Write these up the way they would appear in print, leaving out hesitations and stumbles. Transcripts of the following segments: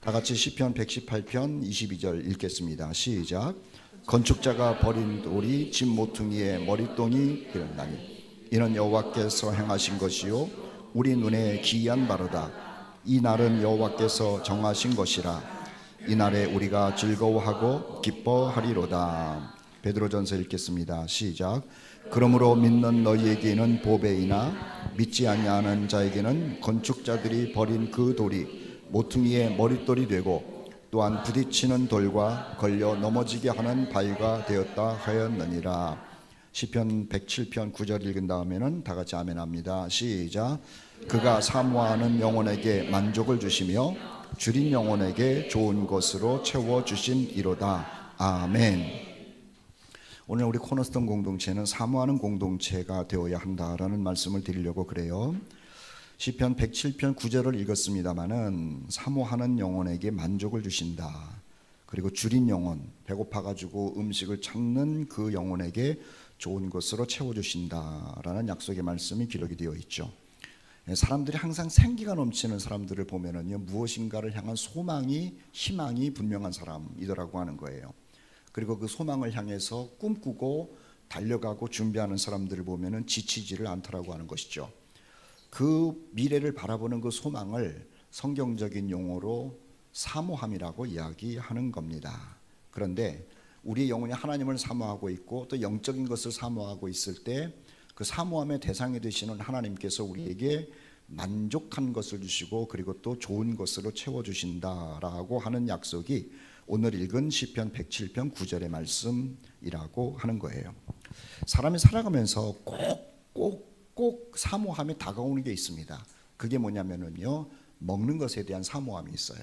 다 같이 시편 118편 22절 읽겠습니다. 시작. 건축자가 버린 돌이 집 모퉁이의 머릿동이 되었나니 이는 여호와께서 행하신 것이요 우리 눈에 기이한 바로다. 이 날은 여호와께서 정하신 것이라. 이 날에 우리가 즐거워하고 기뻐하리로다. 베드로전서 읽겠습니다. 시작. 그러므로 믿는 너희에게는 보배이나 믿지 아니하는 자에게는 건축자들이 버린 그 돌이 모퉁이의 머릿돌이 되고 또한 부딪히는 돌과 걸려 넘어지게 하는 바위가 되었다 하였느니라. 시편 107편 9절 읽은 다음에는 다 같이 아멘합니다. 시작. 그가 사모하는 영혼에게 만족을 주시며 줄인 영혼에게 좋은 것으로 채워주신 이로다. 아멘. 오늘 우리 코너스톤 공동체는 사모하는 공동체가 되어야 한다라는 말씀을 드리려고 그래요. 시편 107편 9절을 읽었습니다마는 사모하는 영혼에게 만족을 주신다. 그리고 줄인 영혼, 배고파가지고 음식을 찾는 그 영혼에게 좋은 것으로 채워주신다라는 약속의 말씀이 기록이 되어 있죠. 사람들이 항상 생기가 넘치는 사람들을 보면은요, 무엇인가를 향한 소망이, 희망이 분명한 사람이더라고 하는 거예요. 그리고 그 소망을 향해서 꿈꾸고 달려가고 준비하는 사람들을 보면은 지치지를 않더라고 하는 것이죠. 그 미래를 바라보는 그 소망을 성경적인 용어로 사모함이라고 이야기하는 겁니다. 그런데 우리의 영혼이 하나님을 사모하고 있고 또 영적인 것을 사모하고 있을 때 그 사모함의 대상이 되시는 하나님께서 우리에게 만족한 것을 주시고 그리고 또 좋은 것으로 채워주신다라고 하는 약속이 오늘 읽은 시편 107편 9절의 말씀이라고 하는 거예요. 사람이 살아가면서 꼭 사모함에 다가오는 게 있습니다. 그게 뭐냐면요, 먹는 것에 대한 사모함이 있어요.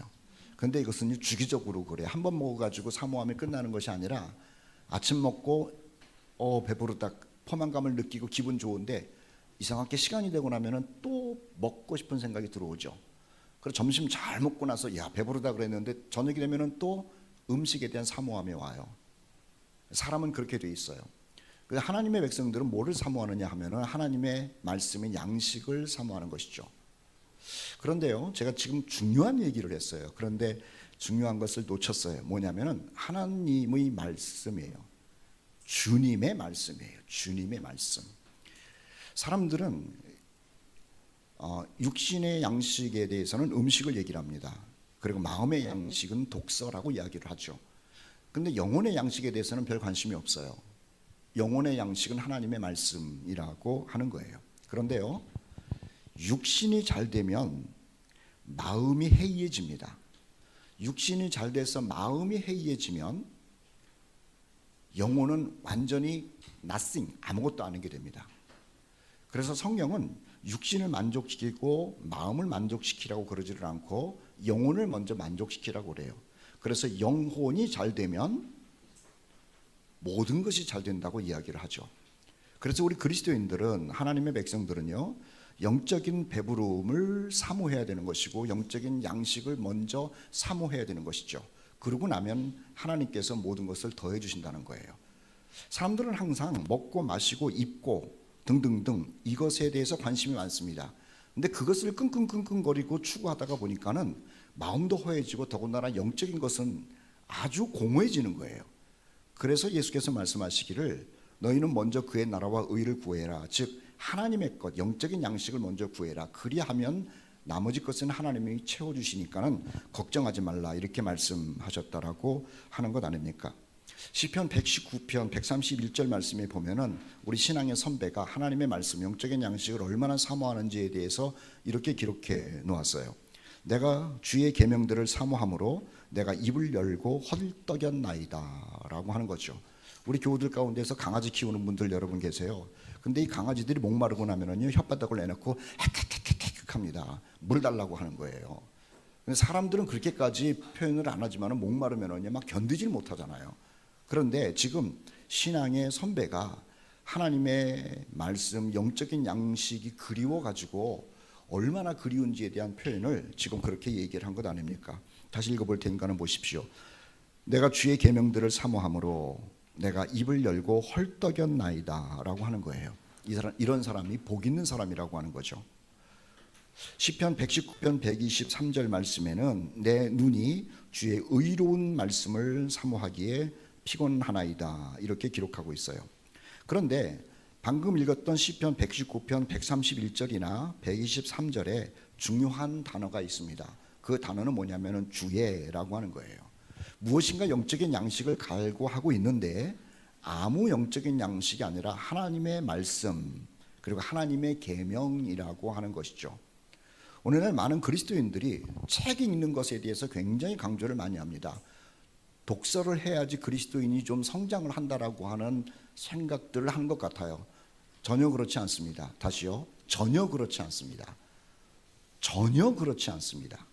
근데 이것은 주기적으로 그래. 한 번 먹어가지고 사모함이 끝나는 것이 아니라 아침 먹고 배부르다 포만감을 느끼고 기분 좋은데 이상하게 시간이 되고 나면은 또 먹고 싶은 생각이 들어오죠. 그리고 점심 잘 먹고 나서 야 배부르다 그랬는데 저녁이 되면은 또 음식에 대한 사모함이 와요. 사람은 그렇게 돼 있어요. 하나님의 백성들은 뭐를 사모하느냐 하면은 하나님의 말씀인 양식을 사모하는 것이죠. 그런데요, 제가 지금 중요한 얘기를 했어요. 그런데 중요한 것을 놓쳤어요. 뭐냐면은 하나님의 말씀이에요. 주님의 말씀이에요. 주님의 말씀. 사람들은 육신의 양식에 대해서는 음식을 얘기를 합니다. 그리고 마음의 양식은 독서라고 이야기를 하죠. 근데 영혼의 양식에 대해서는 별 관심이 없어요. 영혼의 양식은 하나님의 말씀이라고 하는 거예요. 그런데요, 육신이 잘 되면 마음이 해이해집니다. 육신이 잘 돼서 마음이 해이해지면 영혼은 완전히 nothing, 아무것도 안 하게 됩니다. 그래서 성경은 육신을 만족시키고 마음을 만족시키라고 그러지를 않고 영혼을 먼저 만족시키라고 그래요. 그래서 영혼이 잘 되면 모든 것이 잘 된다고 이야기를 하죠. 그래서 우리 그리스도인들은, 하나님의 백성들은요, 영적인 배부름을 사모해야 되는 것이고 영적인 양식을 먼저 사모해야 되는 것이죠. 그러고 나면 하나님께서 모든 것을 더해 주신다는 거예요. 사람들은 항상 먹고 마시고 입고 등등등 이것에 대해서 관심이 많습니다. 근데 그것을 끙끙거리고 추구하다가 보니까는 마음도 허해지고 더군다나 영적인 것은 아주 공허해지는 거예요. 그래서 예수께서 말씀하시기를 너희는 먼저 그의 나라와 의를 구해라. 즉 하나님의 것, 영적인 양식을 먼저 구해라. 그리하면 나머지 것은 하나님이 채워주시니까는 걱정하지 말라. 이렇게 말씀하셨다라고 하는 것 아닙니까? 시편 119편 131절 말씀에 보면은 우리 신앙의 선배가 하나님의 말씀, 영적인 양식을 얼마나 사모하는지에 대해서 이렇게 기록해 놓았어요. 내가 주의 계명들을 사모함으로 내가 입을 열고 헐떡였나이다 라고 하는 거죠. 우리 교우들 가운데서 강아지 키우는 분들 여러분 계세요. 근데 이 강아지들이 목마르고 나면은요, 혓바닥을 내놓고 헥헥헥헥 합니다. 물 달라고 하는 거예요. 근데 사람들은 그렇게까지 표현을 안 하지만은 목마르면은요, 막 견디질 못하잖아요. 그런데 지금 신앙의 선배가 하나님의 말씀, 영적인 양식이 그리워가지고 얼마나 그리운지에 대한 표현을 지금 그렇게 얘기를 한 것 아닙니까? 다시 읽어볼 테니까는 보십시오. 내가 주의 계명들을 사모함으로 내가 입을 열고 헐떡였나이다 라고 하는 거예요. 이런 사람이 복 있는 사람이라고 하는 거죠. 시편 119편 123절 말씀에는 내 눈이 주의 의로운 말씀을 사모하기에 피곤하나이다 이렇게 기록하고 있어요. 그런데 방금 읽었던 시편 119편 131절이나 123절에 중요한 단어가 있습니다. 그 단어는 뭐냐면은 주의라고 하는 거예요. 무엇인가 영적인 양식을 갈구하고 있는데 아무 영적인 양식이 아니라 하나님의 말씀 그리고 하나님의 계명이라고 하는 것이죠. 오늘날 많은 그리스도인들이 책 읽는 것에 대해서 굉장히 강조를 많이 합니다. 독서를 해야지 그리스도인이 좀 성장을 한다라고 하는 생각들을 하는 것 같아요. 전혀 그렇지 않습니다. 다시요. 전혀 그렇지 않습니다. 전혀 그렇지 않습니다.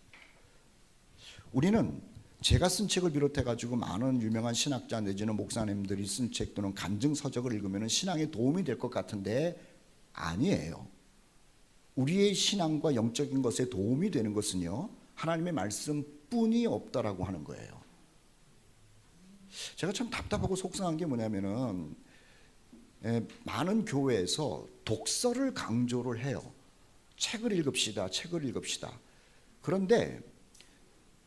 우리는 제가 쓴 책을 비롯해 가지고 많은 유명한 신학자 내지는 목사님들이 쓴 책 또는 간증 서적을 읽으면 신앙에 도움이 될 것 같은데 아니에요. 우리의 신앙과 영적인 것에 도움이 되는 것은요, 하나님의 말씀뿐이 없다라고 하는 거예요. 제가 참 답답하고 속상한 게 뭐냐면은 많은 교회에서 독서를 강조를 해요. 책을 읽읍시다, 책을 읽읍시다. 그런데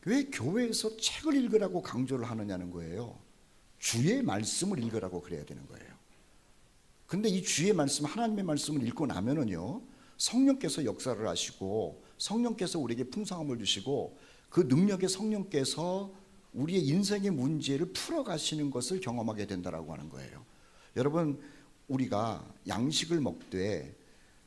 왜 교회에서 책을 읽으라고 강조를 하느냐는 거예요. 주의 말씀을 읽으라고 그래야 되는 거예요. 근데 이 주의 말씀, 하나님의 말씀을 읽고 나면은요, 성령께서 역사를 하시고 성령께서 우리에게 풍성함을 주시고 그 능력의 성령께서 우리의 인생의 문제를 풀어가시는 것을 경험하게 된다라고 하는 거예요. 여러분, 우리가 양식을 먹되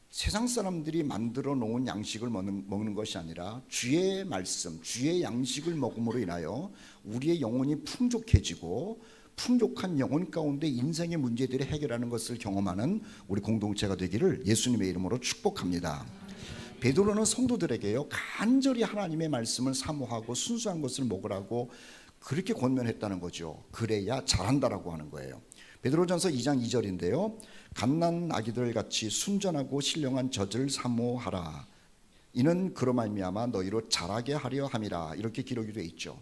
세상 사람들이 만들어 놓은 양식을 먹는 것이 아니라 주의 말씀, 주의 양식을 먹음으로 인하여 우리의 영혼이 풍족해지고 풍족한 영혼 가운데 인생의 문제들을 해결하는 것을 경험하는 우리 공동체가 되기를 예수님의 이름으로 축복합니다. 베드로는 성도들에게요, 간절히 하나님의 말씀을 사모하고 순수한 것을 먹으라고 그렇게 권면했다는 거죠. 그래야 잘한다라고 하는 거예요. 베드로전서 2장 2절인데요. 갓난 아기들 같이 순전하고 신령한 젖을 사모하라. 이는 그로 말미암아 너희로 자라게 하려 함이라. 이렇게 기록이 되어 있죠.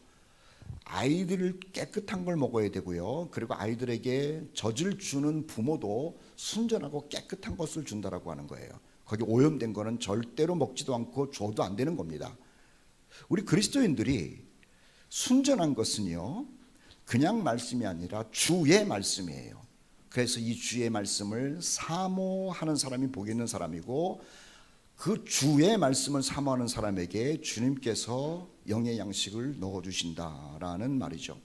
아이들을 깨끗한 걸 먹어야 되고요. 그리고 아이들에게 젖을 주는 부모도 순전하고 깨끗한 것을 준다라고 하는 거예요. 거기 오염된 거는 절대로 먹지도 않고 줘도 안 되는 겁니다. 우리 그리스도인들이 순전한 것은요, 그냥 말씀이 아니라 주의 말씀이에요. 그래서 이 주의 말씀을 사모하는 사람이 복이 있는 사람이고, 그 주의 말씀을 사모하는 사람에게 주님께서 영의 양식을 넣어주신다라는 말이죠.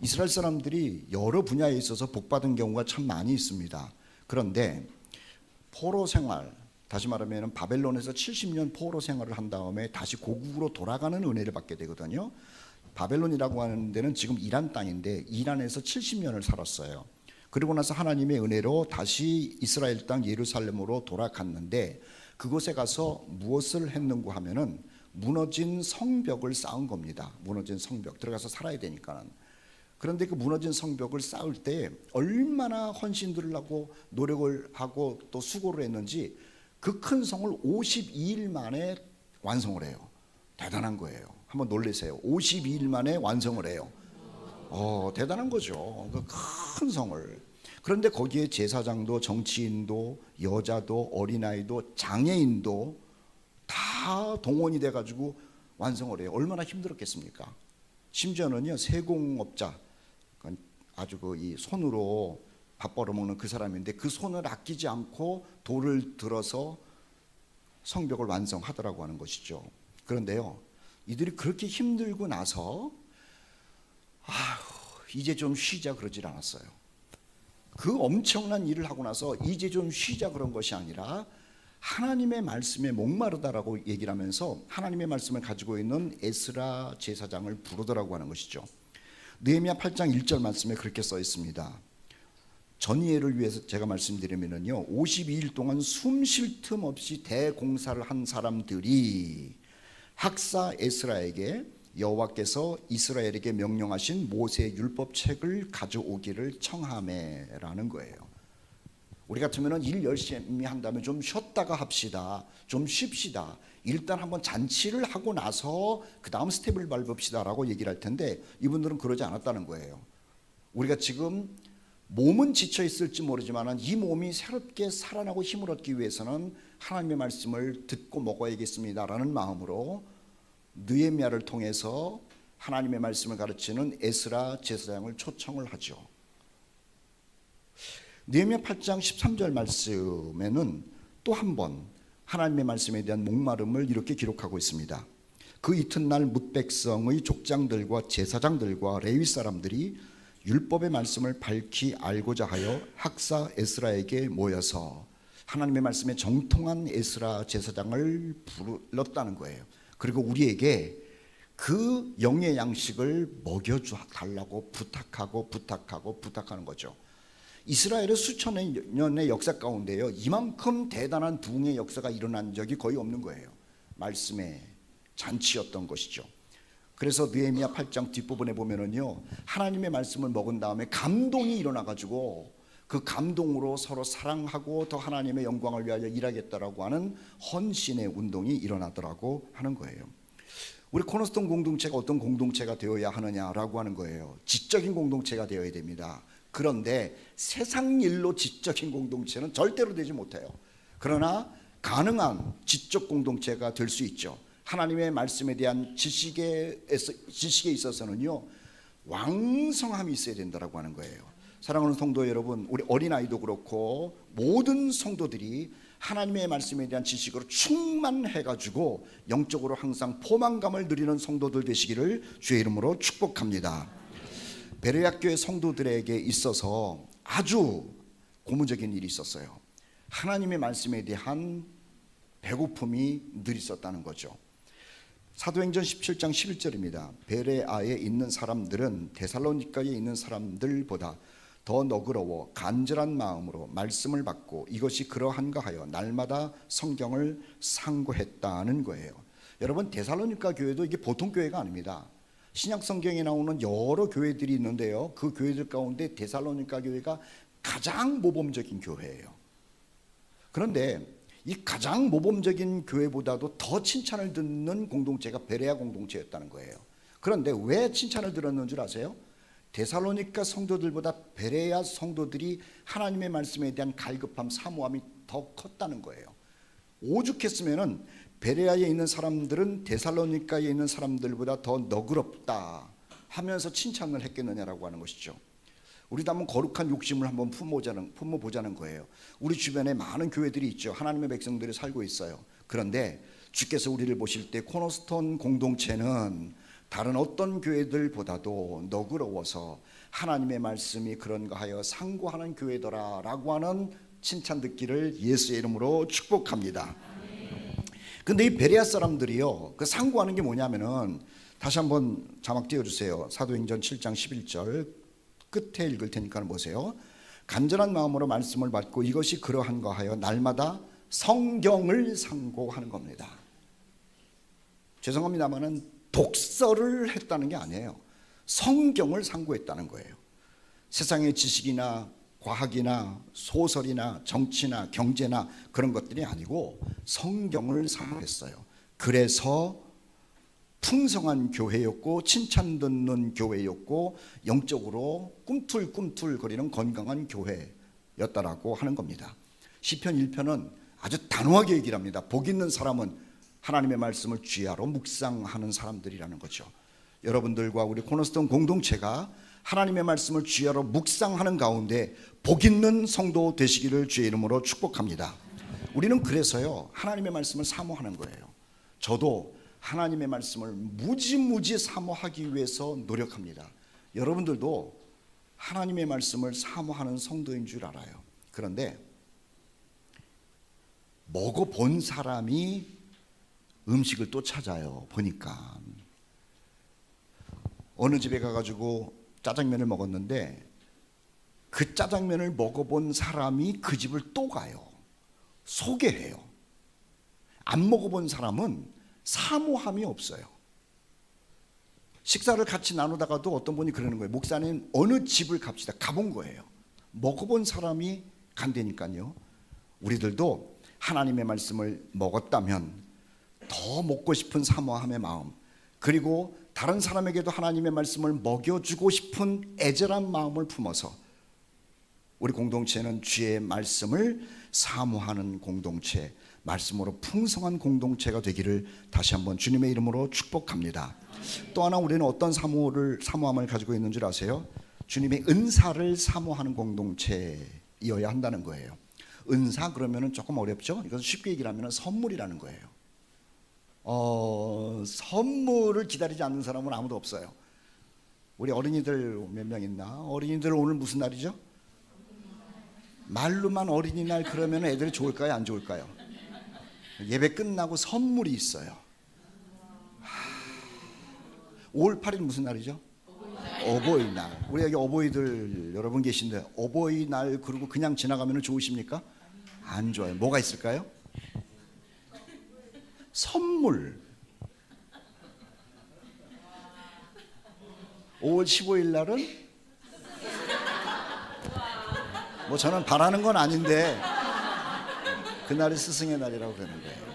이스라엘 사람들이 여러 분야에 있어서 복받은 경우가 참 많이 있습니다. 그런데 포로 생활, 다시 말하면 바벨론에서 70년 포로 생활을 한 다음에 다시 고국으로 돌아가는 은혜를 받게 되거든요. 바벨론이라고 하는 데는 지금 이란 땅인데 이란에서 70년을 살았어요. 그리고 나서 하나님의 은혜로 다시 이스라엘 땅 예루살렘으로 돌아갔는데 그곳에 가서 무엇을 했는고 하면은 무너진 성벽을 쌓은 겁니다. 무너진 성벽, 들어가서 살아야 되니까는. 그런데 그 무너진 성벽을 쌓을 때 얼마나 헌신들을 하고 노력을 하고 또 수고를 했는지 그 큰 성을 52일 만에 완성을 해요. 대단한 거예요. 한번 놀라세요. 52일 만에 완성을 해요. 대단한 거죠. 그 큰 성을. 그런데 거기에 제사장도 정치인도 여자도 어린아이도 장애인도 다 동원이 돼가지고 완성을 해요. 얼마나 힘들었겠습니까? 심지어는요, 세공업자, 아주 이 손으로 밥 벌어먹는 그 사람인데 그 손을 아끼지 않고 돌을 들어서 성벽을 완성하더라고 하는 것이죠. 그런데요, 이들이 그렇게 힘들고 나서 이제 좀 쉬자 그러질 않았어요. 그 엄청난 일을 하고 나서 이제 좀 쉬자 그런 것이 아니라 하나님의 말씀에 목마르다라고 얘기를 하면서 하나님의 말씀을 가지고 있는 에스라 제사장을 부르더라고 하는 것이죠. 느헤미야 8장 1절 말씀에 그렇게 써 있습니다. 전이해를 위해서 제가 말씀드리면요, 52일 동안 숨 쉴 틈 없이 대공사를 한 사람들이 학사 에스라에게 여호와께서 이스라엘에게 명령하신 모세 율법책을 가져오기를 청하매라는 거예요. 우리 같으면 일 열심히 한다면 좀 쉬었다가 합시다, 좀 쉽시다, 일단 한번 잔치를 하고 나서 그 다음 스텝을 밟읍시다 라고 얘기를 할 텐데 이분들은 그러지 않았다는 거예요. 우리가 지금 몸은 지쳐 있을지 모르지만 이 몸이 새롭게 살아나고 힘을 얻기 위해서는 하나님의 말씀을 듣고 먹어야겠습니다라는 마음으로 느헤미야를 통해서 하나님의 말씀을 가르치는 에스라 제사장을 초청을 하죠. 느헤미야 8장 13절 말씀에는 또 한 번 하나님의 말씀에 대한 목마름을 이렇게 기록하고 있습니다. 그 이튿날 뭇백성의 족장들과 제사장들과 레위 사람들이 율법의 말씀을 밝히 알고자 하여 학사 에스라에게 모여서 하나님의 말씀에 정통한 에스라 제사장을 불렀다는 거예요. 그리고 우리에게 그 영의 양식을 먹여달라고 부탁하는 거죠. 이스라엘의 수천 년의 역사 가운데요, 이만큼 대단한 부흥의 역사가 일어난 적이 거의 없는 거예요. 말씀의 잔치였던 것이죠. 그래서 느헤미야 8장 뒷부분에 보면은요, 하나님의 말씀을 먹은 다음에 감동이 일어나가지고 그 감동으로 서로 사랑하고 더 하나님의 영광을 위하여 일하겠다라고 하는 헌신의 운동이 일어나더라고 하는 거예요. 우리 코너스톤 공동체가 어떤 공동체가 되어야 하느냐라고 하는 거예요. 지적인 공동체가 되어야 됩니다. 그런데 세상 일로 지적인 공동체는 절대로 되지 못해요. 그러나 가능한 지적 공동체가 될 수 있죠. 하나님의 말씀에 대한 지식에 있어서는요, 왕성함이 있어야 된다라고 하는 거예요. 사랑하는 성도 여러분, 우리 어린아이도 그렇고 모든 성도들이 하나님의 말씀에 대한 지식으로 충만해가지고 영적으로 항상 포만감을 누리는 성도들 되시기를 주의 이름으로 축복합니다. 베레아 교회 성도들에게 있어서 아주 고무적인 일이 있었어요. 하나님의 말씀에 대한 배고픔이 늘 있었다는 거죠. 사도행전 17장 11절입니다. 베레아에 있는 사람들은 데살로니가에 있는 사람들보다 더 너그러워 간절한 마음으로 말씀을 받고 이것이 그러한가 하여 날마다 성경을 상고했다는 거예요. 여러분, 데살로니가 교회도 이게 보통 교회가 아닙니다. 신약 성경에 나오는 여러 교회들이 있는데요, 그 교회들 가운데 데살로니가 교회가 가장 모범적인 교회예요. 그런데 이 가장 모범적인 교회보다도 더 칭찬을 듣는 공동체가 베레아 공동체였다는 거예요. 그런데 왜 칭찬을 들었는 줄 아세요? 데살로니가 성도들보다 베레아 성도들이 하나님의 말씀에 대한 갈급함, 사모함이 더 컸다는 거예요. 오죽했으면은 베레아에 있는 사람들은 데살로니가에 있는 사람들보다 더 너그럽다 하면서 칭찬을 했겠느냐라고 하는 것이죠. 우리도 한번 거룩한 욕심을 한번 품어보자는 거예요. 우리 주변에 많은 교회들이 있죠. 하나님의 백성들이 살고 있어요. 그런데 주께서 우리를 보실 때 코너스톤 공동체는 다른 어떤 교회들보다도 너그러워서 하나님의 말씀이 그런가 하여 상고하는 교회더라라고 하는 칭찬 듣기를 예수의 이름으로 축복합니다. 근데 이 베레아 사람들이요, 그 상고하는 게 뭐냐면은, 다시 한번 자막 띄워주세요. 사도행전 7장 11절 끝에 읽을 테니까 보세요. 간절한 마음으로 말씀을 받고 이것이 그러한가 하여 날마다 성경을 상고하는 겁니다. 죄송합니다만은 독서를 했다는 게 아니에요. 성경을 상고했다는 거예요. 세상의 지식이나 과학이나 소설이나 정치나 경제나 그런 것들이 아니고 성경을 상고했어요. 그래서 풍성한 교회였고 칭찬 듣는 교회였고 영적으로 꿈틀꿈틀거리는 건강한 교회였다라고 하는 겁니다. 시편 1편은 아주 단호하게 얘기를 합니다. 복 있는 사람은 하나님의 말씀을 주야로 묵상하는 사람들이라는 거죠. 여러분들과 우리 코너스톤 공동체가 하나님의 말씀을 주야로 묵상하는 가운데 복 있는 성도 되시기를 주의 이름으로 축복합니다. 우리는 그래서요, 하나님의 말씀을 사모하는 거예요. 저도 하나님의 말씀을 무지무지 사모하기 위해서 노력합니다. 여러분들도 하나님의 말씀을 사모하는 성도인 줄 알아요. 그런데 먹어본 사람이 음식을 또 찾아요. 보니까 어느 집에 가가지고 짜장면을 먹었는데 그 짜장면을 먹어본 사람이 그 집을 또 가요. 소개해요. 안 먹어본 사람은 사모함이 없어요. 식사를 같이 나누다가도 어떤 분이 그러는 거예요. 목사님 어느 집을 갑시다. 가본 거예요. 먹어본 사람이 간다니까요. 우리들도 하나님의 말씀을 먹었다면 더 먹고 싶은 사모함의 마음, 그리고 다른 사람에게도 하나님의 말씀을 먹여주고 싶은 애절한 마음을 품어서 우리 공동체는 주의 말씀을 사모하는 공동체, 말씀으로 풍성한 공동체가 되기를 다시 한번 주님의 이름으로 축복합니다. 또 하나 우리는 어떤 사모함을 가지고 있는 줄 아세요? 주님의 은사를 사모하는 공동체이어야 한다는 거예요. 은사 그러면은 조금 어렵죠? 이것을 쉽게 얘기를 하면 선물이라는 거예요. 선물을 기다리지 않는 사람은 아무도 없어요. 우리 어린이들 몇 명 있나? 어린이들 오늘 무슨 날이죠? 말로만 어린이날 그러면 애들이 좋을까요? 안 좋을까요? 예배 끝나고 선물이 있어요. 5월 8일 무슨 날이죠? 어버이날. 우리 여기 어버이들 여러분 계신데 어버이날 그리고 그냥 지나가면 좋으십니까? 안 좋아요. 뭐가 있을까요? 선물. 5월 15일 날은 뭐 저는 바라는 건 아닌데 그날이 스승의 날이라고 그러는 거예요.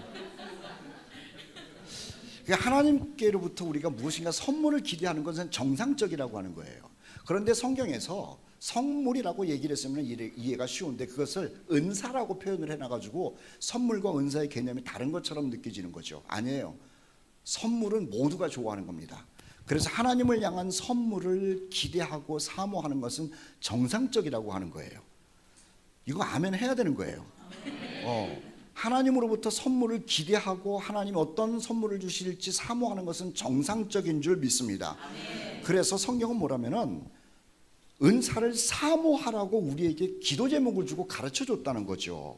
하나님께로부터 우리가 무엇인가 선물을 기대하는 것은 정상적이라고 하는 거예요. 그런데 성경에서 선물이라고 얘기를 했으면 이해가 쉬운데 그것을 은사라고 표현을 해놔가지고 선물과 은사의 개념이 다른 것처럼 느껴지는 거죠. 아니에요. 선물은 모두가 좋아하는 겁니다. 그래서 하나님을 향한 선물을 기대하고 사모하는 것은 정상적이라고 하는 거예요. 이거 아멘 해야 되는 거예요. 하나님으로부터 선물을 기대하고 하나님이 어떤 선물을 주실지 사모하는 것은 정상적인 줄 믿습니다. 그래서 성경은 뭐라면은 은사를 사모하라고 우리에게 기도 제목을 주고 가르쳐 줬다는 거죠.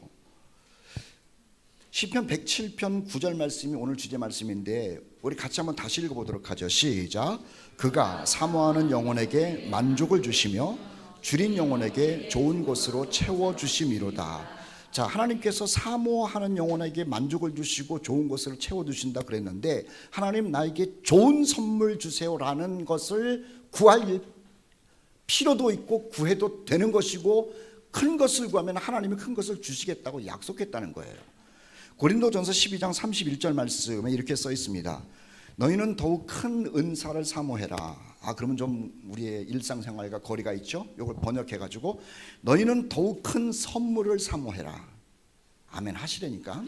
시편 107편 9절 말씀이 오늘 주제 말씀인데 우리 같이 한번 다시 읽어보도록 하죠. 시작. 그가 사모하는 영혼에게 만족을 주시며 줄인 영혼에게 좋은 것으로 채워주심이로다. 자, 하나님께서 사모하는 영혼에게 만족을 주시고 좋은 것을 채워주신다 그랬는데 하나님 나에게 좋은 선물 주세요라는 것을 구할 필요도 있고 구해도 되는 것이고 큰 것을 구하면 하나님이 큰 것을 주시겠다고 약속했다는 거예요. 고린도전서 12장 31절 말씀에 이렇게 써 있습니다. 너희는 더욱 큰 은사를 사모해라. 그러면 좀 우리의 일상생활과 거리가 있죠. 이걸 번역해가지고 너희는 더욱 큰 선물을 사모해라. 아멘 하시라니까.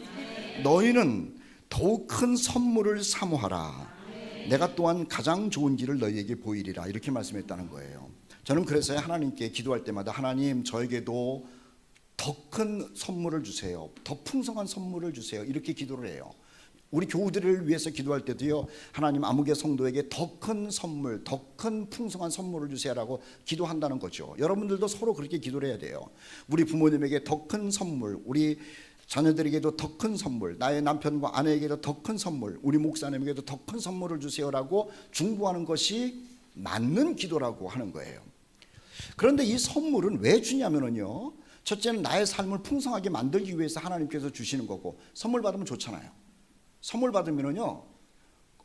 너희는 더욱 큰 선물을 사모하라. 내가 또한 가장 좋은 길을 너희에게 보이리라. 이렇게 말씀했다는 거예요. 저는 그래서 하나님께 기도할 때마다 하나님 저에게도 더 큰 선물을 주세요. 더 풍성한 선물을 주세요. 이렇게 기도를 해요. 우리 교우들을 위해서 기도할 때도요. 하나님 아무개 성도에게 더 큰 선물, 더 큰 풍성한 선물을 주세요라고 기도한다는 거죠. 여러분들도 서로 그렇게 기도를 해야 돼요. 우리 부모님에게 더 큰 선물, 우리 자녀들에게도 더 큰 선물, 나의 남편과 아내에게도 더 큰 선물, 우리 목사님에게도 더 큰 선물을 주세요라고 중보하는 것이 맞는 기도라고 하는 거예요. 그런데 이 선물은 왜 주냐면요. 첫째는 나의 삶을 풍성하게 만들기 위해서 하나님께서 주시는 거고 선물 받으면 좋잖아요. 선물 받으면요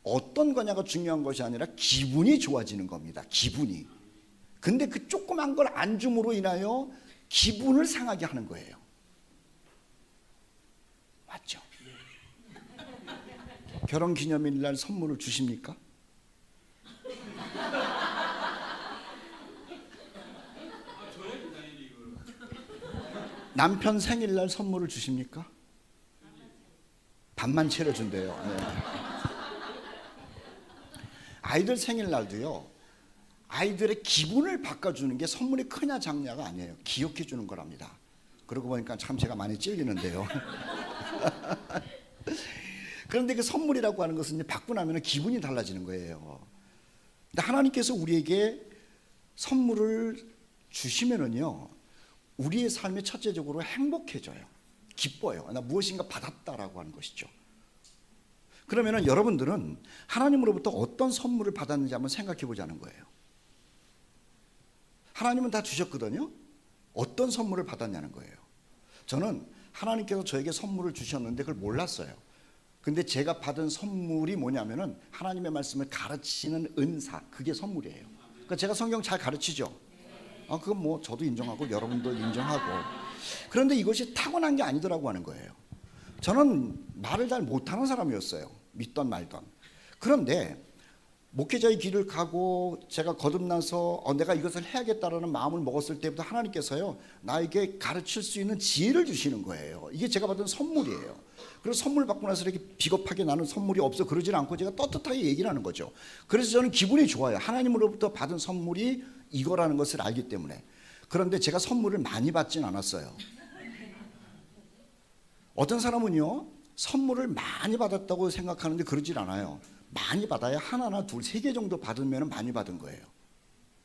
어떤 거냐가 중요한 것이 아니라 기분이 좋아지는 겁니다. 기분이. 근데 그 조그만 걸 안 줌으로 인하여 기분을 상하게 하는 거예요. 맞죠? 결혼기념일 날 선물을 주십니까? 남편 생일날 선물을 주십니까? 반만 차려준대요. 네. 아이들 생일날도요. 아이들의 기분을 바꿔주는 게 선물이 크냐 작냐가 아니에요. 기억해 주는 거랍니다. 그러고 보니까 참 제가 많이 찔리는데요. 그런데 그 선물이라고 하는 것은 이제 받고 나면 기분이 달라지는 거예요. 근데 하나님께서 우리에게 선물을 주시면은요. 우리의 삶이 첫째적으로 행복해져요. 기뻐요. 나 무엇인가 받았다라고 하는 것이죠. 그러면은 여러분들은 하나님으로부터 어떤 선물을 받았는지 한번 생각해 보자는 거예요. 하나님은 다 주셨거든요. 어떤 선물을 받았냐는 거예요. 저는 하나님께서 저에게 선물을 주셨는데 그걸 몰랐어요. 근데 제가 받은 선물이 뭐냐면은 하나님의 말씀을 가르치는 은사, 그게 선물이에요. 그러니까 제가 성경 잘 가르치죠. 그건 뭐 저도 인정하고 여러분도 인정하고. 그런데 이것이 타고난 게 아니더라고 하는 거예요. 저는 말을 잘 못하는 사람이었어요. 믿던 말던. 그런데 목회자의 길을 가고 제가 거듭나서 내가 이것을 해야겠다라는 마음을 먹었을 때부터 하나님께서요 나에게 가르칠 수 있는 지혜를 주시는 거예요. 이게 제가 받은 선물이에요. 그래서 선물 받고 나서 이렇게 비겁하게 나는 선물이 없어 그러질 않고 제가 떳떳하게 얘기를 하는 거죠. 그래서 저는 기분이 좋아요. 하나님으로부터 받은 선물이 이거라는 것을 알기 때문에. 그런데 제가 선물을 많이 받진 않았어요. 어떤 사람은요 선물을 많이 받았다고 생각하는데 그러질 않아요. 많이 받아야 하나나 둘, 세 개 정도 받으면 많이 받은 거예요.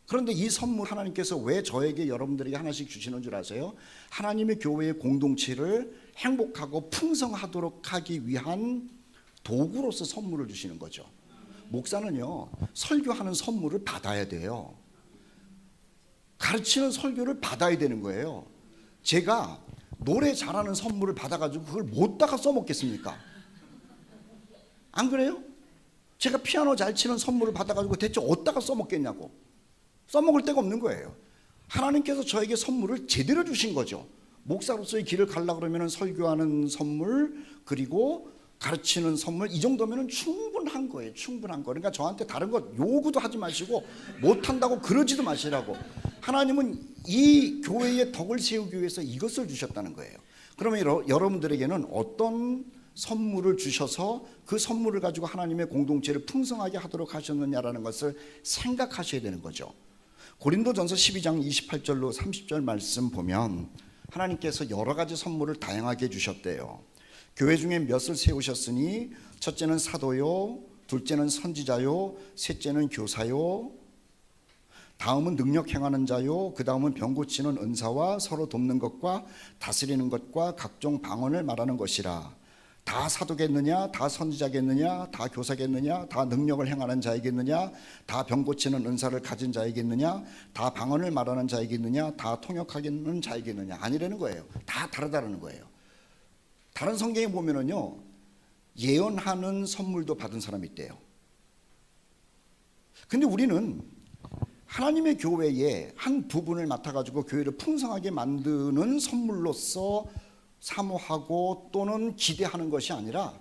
그런데 이 선물 하나님께서 왜 저에게 여러분들에게 하나씩 주시는 줄 아세요? 하나님의 교회의 공동체를 행복하고 풍성하도록 하기 위한 도구로서 선물을 주시는 거죠. 목사는요 설교하는 선물을 받아야 돼요. 가르치는 설교를 받아야 되는 거예요. 제가 노래 잘하는 선물을 받아가지고 그걸 못다가 써먹겠습니까? 안 그래요? 제가 피아노 잘 치는 선물을 받아가지고 대체 어디다가 써먹겠냐고. 써먹을 데가 없는 거예요. 하나님께서 저에게 선물을 제대로 주신 거죠. 목사로서의 길을 가려고 그러면 설교하는 선물 그리고 가르치는 선물 이 정도면 충분한 거예요. 충분한 거. 그러니까 저한테 다른 거 요구도 하지 마시고 못한다고 그러지도 마시라고. 하나님은 이 교회의 덕을 세우기 위해서 이것을 주셨다는 거예요. 그러면 여러분들에게는 어떤 선물을 주셔서 그 선물을 가지고 하나님의 공동체를 풍성하게 하도록 하셨느냐라는 것을 생각하셔야 되는 거죠. 고린도전서 12장 28절로 30절 말씀 보면 하나님께서 여러 가지 선물을 다양하게 주셨대요. 교회 중에 몇을 세우셨으니 첫째는 사도요, 둘째는 선지자요, 셋째는 교사요, 다음은 능력 행하는 자요, 그 다음은 병 고치는 은사와 서로 돕는 것과 다스리는 것과 각종 방언을 말하는 것이라. 다 사도겠느냐, 다 선지자겠느냐, 다 교사겠느냐, 다 능력을 행하는 자이겠느냐, 다 병 고치는 은사를 가진 자이겠느냐, 다 방언을 말하는 자이겠느냐, 다 통역하겠는 자이겠느냐. 아니라는 거예요. 다 다르다는 거예요. 다른 성경에 보면은요 예언하는 선물도 받은 사람이 있대요. 근데 우리는 하나님의 교회의 한 부분을 맡아가지고 교회를 풍성하게 만드는 선물로서 사모하고 또는 기대하는 것이 아니라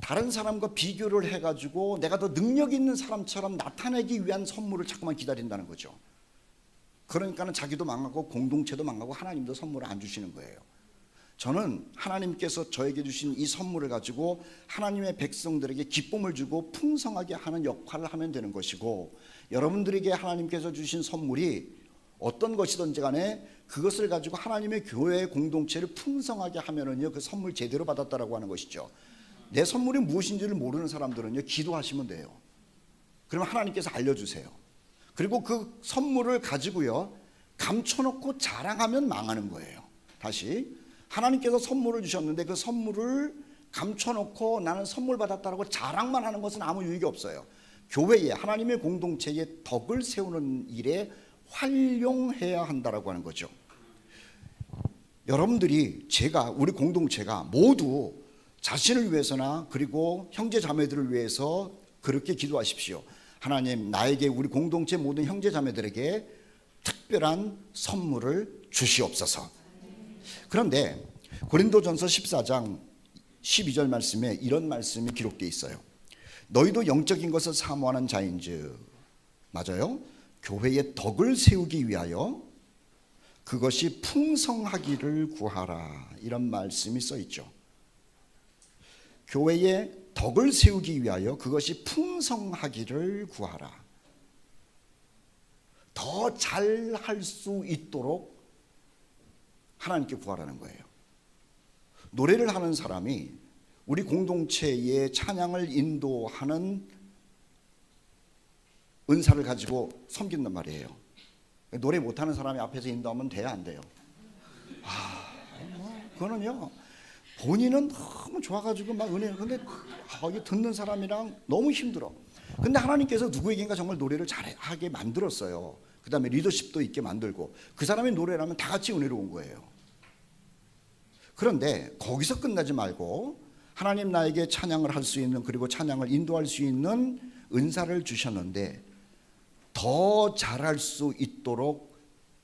다른 사람과 비교를 해가지고 내가 더 능력 있는 사람처럼 나타내기 위한 선물을 자꾸만 기다린다는 거죠. 그러니까는 자기도 망하고 공동체도 망하고 하나님도 선물을 안 주시는 거예요. 저는 하나님께서 저에게 주신 이 선물을 가지고 하나님의 백성들에게 기쁨을 주고 풍성하게 하는 역할을 하면 되는 것이고, 여러분들에게 하나님께서 주신 선물이 어떤 것이든지 간에 그것을 가지고 하나님의 교회의 공동체를 풍성하게 하면은요 그 선물 제대로 받았다라고 하는 것이죠. 내 선물이 무엇인지를 모르는 사람들은요 기도하시면 돼요. 그러면 하나님께서 알려주세요. 그리고 그 선물을 가지고요 감춰놓고 자랑하면 망하는 거예요. 다시 하나님께서 선물을 주셨는데 그 선물을 감춰놓고 나는 선물 받았다라고 자랑만 하는 것은 아무 유익이 없어요. 교회에 하나님의 공동체의 덕을 세우는 일에 활용해야 한다라고 하는 거죠. 여러분들이 우리 공동체가 모두 자신을 위해서나 그리고 형제 자매들을 위해서 그렇게 기도하십시오. 하나님, 나에게 우리 공동체 모든 형제 자매들에게 특별한 선물을 주시옵소서. 그런데 고린도전서 14장 12절 말씀에 이런 말씀이 기록되어 있어요. 너희도 영적인 것을 사모하는 자인즉, 맞아요? 교회의 덕을 세우기 위하여 그것이 풍성하기를 구하라, 이런 말씀이 써 있죠. 교회의 덕을 세우기 위하여 그것이 풍성하기를 구하라. 더 잘할 수 있도록 하나님께 구하라는 거예요. 노래를 하는 사람이 우리 공동체의 찬양을 인도하는 은사를 가지고 섬긴단 말이에요. 노래 못하는 사람이 앞에서 인도하면 돼야 안 돼요? 그거는요 본인은 너무 좋아가지고 막 은혜, 근데 듣는 사람이랑 너무 힘들어. 근데 하나님께서 누구에게인가 정말 노래를 잘하게 만들었어요. 그 다음에 리더십도 있게 만들고 그 사람의 노래라면 다 같이 은혜로운 거예요. 그런데 거기서 끝나지 말고 하나님 나에게 찬양을 할 수 있는, 그리고 찬양을 인도할 수 있는 은사를 주셨는데 더 잘할 수 있도록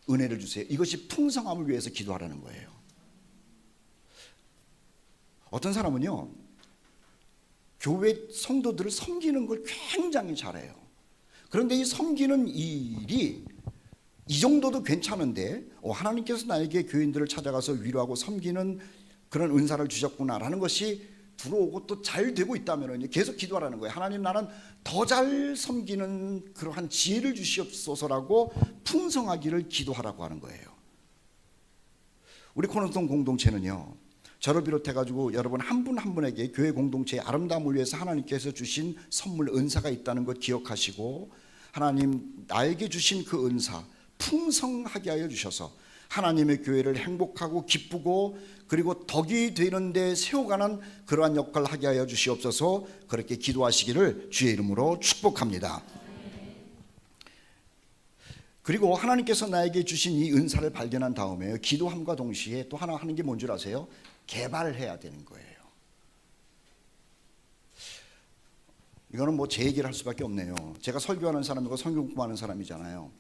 은혜를 주세요. 이것이 풍성함을 위해서 기도하라는 거예요. 어떤 사람은요 교회 성도들을 섬기는 걸 굉장히 잘해요. 그런데 이 섬기는 일이 이 정도도 괜찮은데 하나님께서 나에게 교인들을 찾아가서 위로하고 섬기는 그런 은사를 주셨구나라는 것이 들어오고 또 잘 되고 있다면 계속 기도하라는 거예요. 하나님, 나는 더 잘 섬기는 그러한 지혜를 주시옵소서라고 풍성하기를 기도하라고 하는 거예요. 우리 코너스톤 공동체는요, 저를 비롯해 가지고 여러분 한 분 한 분에게 교회 공동체의 아름다움을 위해서 하나님께서 주신 선물, 은사가 있다는 것 기억하시고, 하나님 나에게 주신 그 은사 풍성하게 하여 주셔서 하나님의 교회를 행복하고 기쁘고 그리고 덕이 되는데 세워가는 그러한 역할을 하게 하여 주시옵소서. 그렇게 기도하시기를 주의 이름으로 축복합니다. 그리고 하나님께서 나에게 주신 이 은사를 발견한 다음에 기도함과 동시에 또 하나 하는 게 뭔 줄 아세요? 개발해야 되는 거예요. 이거는 뭐 제 얘기를 할 수밖에 없네요. 제가 설교하는 사람이고 성경 공부하는 사람이잖아요.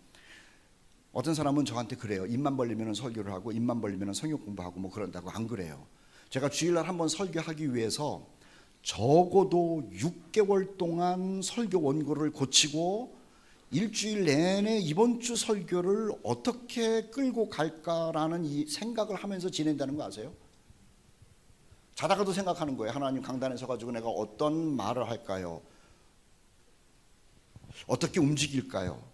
어떤 사람은 저한테 그래요. 입만 벌리면 설교를 하고 입만 벌리면 성경 공부하고 뭐 그런다고. 안 그래요. 제가 주일날 한번 설교하기 위해서 적어도 6개월 동안 설교 원고를 고치고 일주일 내내 이번 주 설교를 어떻게 끌고 갈까라는 이 생각을 하면서 지낸다는 거 아세요? 자다가도 생각하는 거예요. 하나님, 강단에 서가지고 내가 어떤 말을 할까요? 어떻게 움직일까요?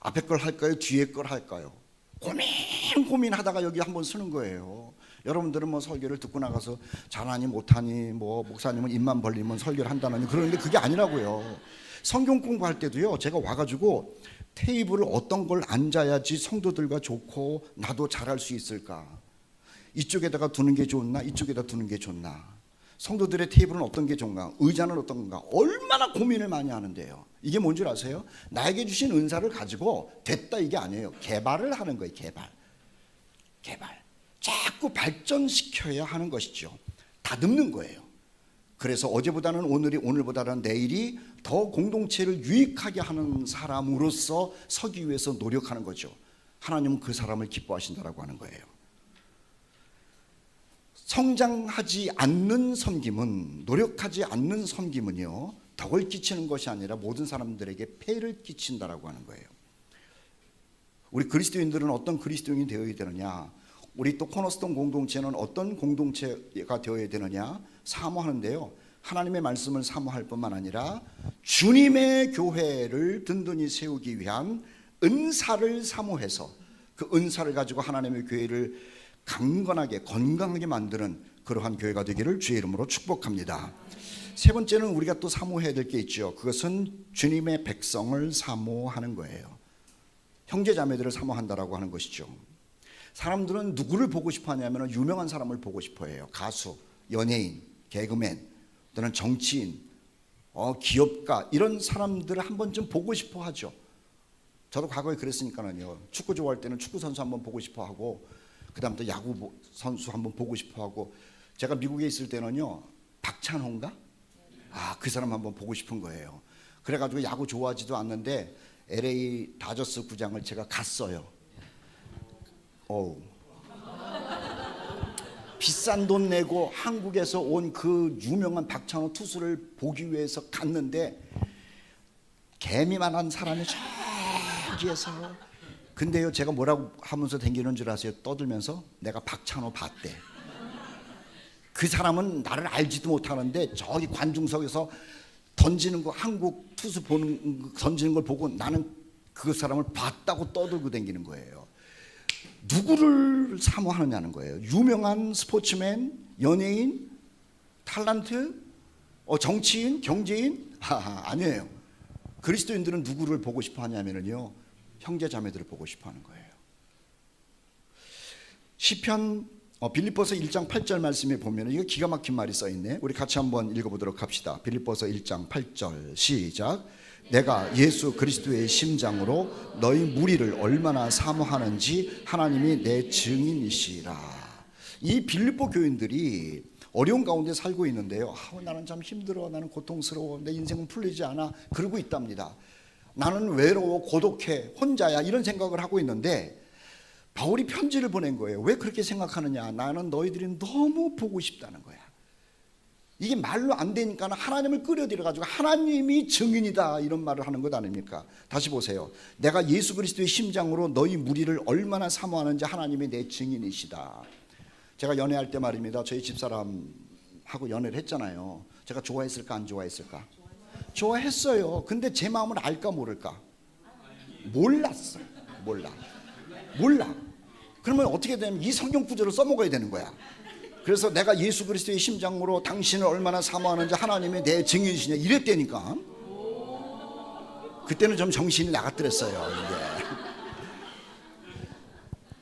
앞에 걸 할까요? 뒤에 걸 할까요? 고민하다가 여기 한번 쓰는 거예요. 여러분들은 뭐 설교를 듣고 나가서 잘하니 못하니 뭐 목사님은 입만 벌리면 설교를 한다느니 그러는데 그게 아니라고요. 성경 공부할 때도요, 제가 와가지고 테이블을 어떤 걸 앉아야지 성도들과 좋고 나도 잘할 수 있을까? 이쪽에다가 두는 게 좋나? 이쪽에다 두는 게 좋나? 성도들의 테이블은 어떤 게 좋은가? 의자는 어떤가? 얼마나 고민을 많이 하는데요. 이게 뭔 줄 아세요? 나에게 주신 은사를 가지고 됐다 이게 아니에요. 개발을 하는 거예요. 개발. 자꾸 발전시켜야 하는 것이죠. 다듬는 거예요. 그래서 어제보다는 오늘이, 오늘보다는 내일이 더 공동체를 유익하게 하는 사람으로서 서기 위해서 노력하는 거죠. 하나님은 그 사람을 기뻐하신다라고 하는 거예요. 성장하지 않는 섬김은, 노력하지 않는 섬김은요, 덕을 끼치는 것이 아니라 모든 사람들에게 폐를 끼친다라고 하는 거예요. 우리 그리스도인들은 어떤 그리스도인이 되어야 되느냐? 우리 또 코너스톤 공동체는 어떤 공동체가 되어야 되느냐? 사모하는데요, 하나님의 말씀을 사모할 뿐만 아니라 주님의 교회를 든든히 세우기 위한 은사를 사모해서 그 은사를 가지고 하나님의 교회를 강건하게 건강하게 만드는 그러한 교회가 되기를 주의 이름으로 축복합니다. 세 번째는 우리가 또 사모해야 될 게 있죠. 그것은 주님의 백성을 사모하는 거예요. 형제 자매들을 사모한다라고 하는 것이죠. 사람들은 누구를 보고 싶어 하냐면 유명한 사람을 보고 싶어 해요. 가수, 연예인, 개그맨, 또는 정치인, 기업가, 이런 사람들을 한 번쯤 보고 싶어 하죠. 저도 과거에 그랬으니까요. 축구 좋아할 때는 축구 선수 한번 보고 싶어 하고, 그 다음 또 야구 선수 한번 보고 싶어 하고, 제가 미국에 있을 때는요, 박찬호인가? 그 사람 한번 보고 싶은 거예요. 그래가지고 야구 좋아하지도 않는데 LA 다저스 구장을 제가 갔어요. 비싼 돈 내고 한국에서 온 그 유명한 박찬호 투수를 보기 위해서 갔는데 개미만한 사람이 저기에서, 근데요, 제가 뭐라고 하면서 댕기는 줄 아세요? 떠들면서 내가 박찬호 봤대. 그 사람은 나를 알지도 못하는데 저기 관중석에서 던지는 거, 한국 투수 던지는 걸 보고 나는 그 사람을 봤다고 떠들고 댕기는 거예요. 누구를 사모하느냐는 거예요. 유명한 스포츠맨, 연예인, 탤런트, 정치인, 경제인? 아니에요. 그리스도인들은 누구를 보고 싶어 하냐면요, 형제 자매들을 보고 싶어 하는 거예요. 시편 빌립보서 1장 8절 말씀에 보면 이거 기가 막힌 말이 써 있네. 우리 같이 한번 읽어보도록 합시다. 빌립보서 1장 8절 시작. 내가 예수 그리스도의 심장으로 너희 무리를 얼마나 사모하는지 하나님이 내 증인이시라. 이 빌립보 교인들이 어려운 가운데 살고 있는데요, 나는 참 힘들어, 나는 고통스러워, 내 인생은 풀리지 않아, 그러고 있답니다. 나는 외로워, 고독해, 혼자야, 이런 생각을 하고 있는데 바울이 편지를 보낸 거예요. 왜 그렇게 생각하느냐? 나는 너희들이 너무 보고 싶다는 거야. 이게 말로 안 되니까 하나님을 끌어들여 가지고 하나님이 증인이다 이런 말을 하는 것 아닙니까? 다시 보세요. 내가 예수 그리스도의 심장으로 너희 무리를 얼마나 사모하는지 하나님이 내 증인이시다. 제가 연애할 때 말입니다. 저희 집사람하고 연애를 했잖아요. 제가 좋아했을까 안 좋아했을까? 좋아했어요. 근데 제 마음을 알까 모를까? 몰랐어. 몰라. 그러면 어떻게 되면 이 성경 구절을 써먹어야 되는 거야. 그래서 내가 예수 그리스도의 심장으로 당신을 얼마나 사모하는지 하나님이 내 증인이시냐 이랬다니까. 그때는 좀 정신이 나갔더랬어요. 이게.